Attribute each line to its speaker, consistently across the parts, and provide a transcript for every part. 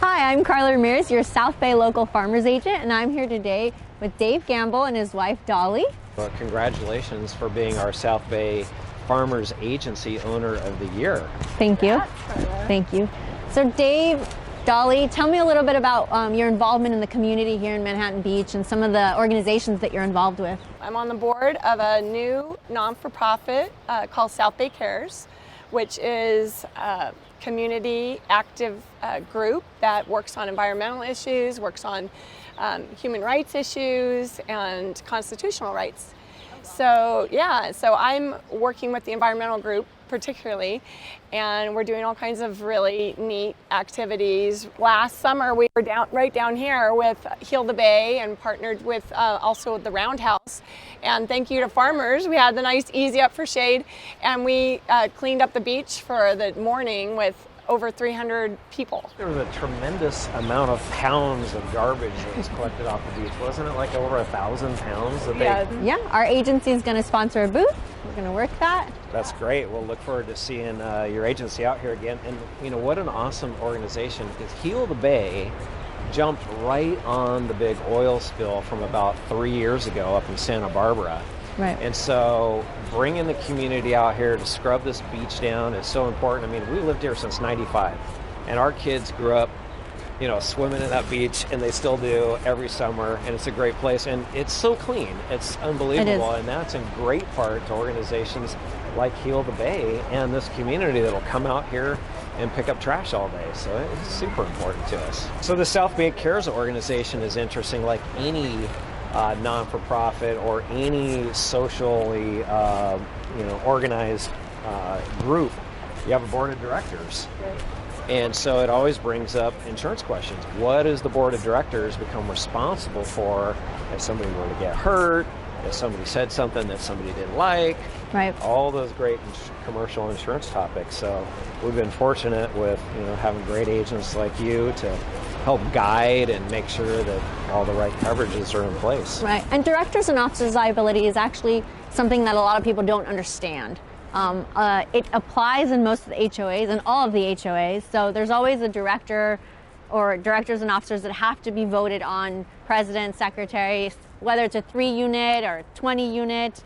Speaker 1: Hi, I'm Carla Ramirez, your South Bay local farmers agent, and I'm here today with Dave Gamble and his wife Dolly.
Speaker 2: Well, congratulations for being our South Bay Farmers Agency Owner of the Year.
Speaker 1: Thank you. Thank you. So Dave, Dolly, tell me a little bit about your involvement in the community here in Manhattan Beach and some of the organizations that you're involved with.
Speaker 3: I'm on the board of a new non-for-profit called South Bay Cares, which is a community active group that works on environmental issues, works on human rights issues and constitutional rights. So I'm working with the environmental group particularly, and we're doing all kinds of really neat activities. Last summer we were right down here with Heal the Bay and partnered with also the Roundhouse. And thank you to farmers, we had the nice Easy Up for Shade, and we cleaned up the beach for the morning with over 300 people.
Speaker 2: There was a tremendous amount of pounds of garbage that was collected off the beach. Wasn't it like over 1,000 pounds that they...
Speaker 1: Yeah, our agency is going to sponsor a booth. We're going to work that.
Speaker 2: That's great. We'll look forward to seeing your agency out here again. And you know, what an awesome organization, because Heal the Bay jumped right on the big oil spill from about 3 years ago up in Santa Barbara.
Speaker 1: Right.
Speaker 2: And so bringing the community out here to scrub this beach down is so important. I mean, we lived here since '95, and our kids grew up, you know, swimming in that beach, and they still do every summer, and it's a great place, and it's so clean. It's unbelievable, and that's in great part to organizations like Heal the Bay and this community that'll come out here and pick up trash all day. So it's super important to us. So the South Bay Cares organization is interesting, like any non-for-profit or any socially organized group. You have a board of directors. And so it always brings up insurance questions. What does the board of directors become responsible for if somebody were to get hurt, if somebody said something that somebody didn't like?
Speaker 1: Right.
Speaker 2: All those great commercial insurance topics. So we've been fortunate with having great agents like you to help guide and make sure that all the right coverages are in place.
Speaker 1: Right. And directors and officers liability is actually something that a lot of people don't understand. It applies in most of the HOAs and all of the HOAs. So there's always a director or directors and officers that have to be voted on, president, secretary, whether it's a 3-unit or 20-unit.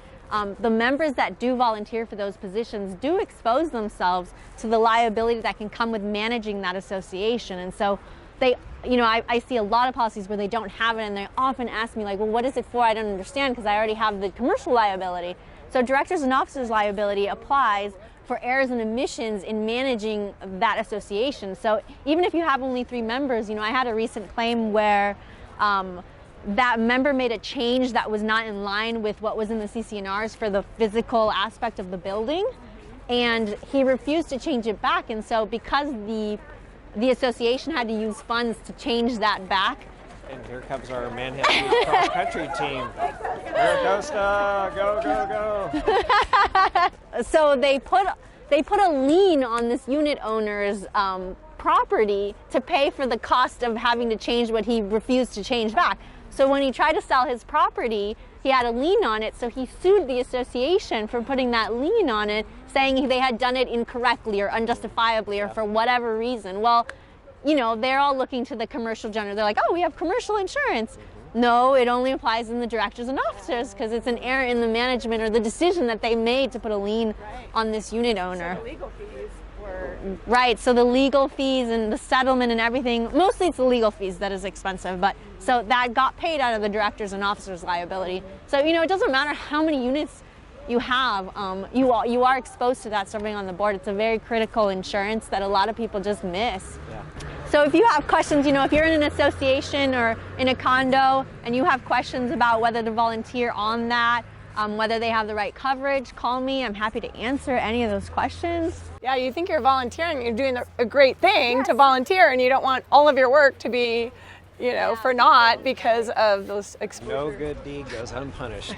Speaker 1: The members that do volunteer for those positions do expose themselves to the liability that can come with managing that association. And so I see a lot of policies where they don't have it, and they often ask me like, well, what is it for? I don't understand, because I already have the commercial liability. So directors and officers liability applies for errors and omissions in managing that association. So even if you have only 3 members, I had a recent claim where that member made a change that was not in line with what was in the CC&Rs for the physical aspect of the building, and he refused to change it back. And so because the association had to use funds to change that back.
Speaker 2: And here comes our Manhattan Beach cross country team. Here Costa, go, go, go.
Speaker 1: So they put a lien on this unit owner's property to pay for the cost of having to change what he refused to change back. So when he tried to sell his property, he had a lien on it, so he sued the association for putting that lien on it, saying they had done it incorrectly or unjustifiably or for whatever reason. Well, they're all looking to the commercial general. They're like, oh, we have commercial insurance. No, it only applies in the directors and officers because it's an error in the management or the decision that they made to put a lien on this unit owner.
Speaker 3: So the legal fees were...
Speaker 1: Right, so the legal fees and the settlement and everything, mostly it's the legal fees that is expensive, but so that got paid out of the directors and officers liability. So, it doesn't matter how many units you have, you are exposed to that serving on the board. It's a very critical insurance that a lot of people just miss.
Speaker 2: Yeah.
Speaker 1: So if you have questions, if you're in an association or in a condo and you have questions about whether to volunteer on that, whether they have the right coverage, call me. I'm happy to answer any of those questions.
Speaker 3: Yeah, you think you're volunteering, you're doing a great thing to volunteer, and you don't want all of your work to be, for naught because of those exposures.
Speaker 2: No good deed goes unpunished.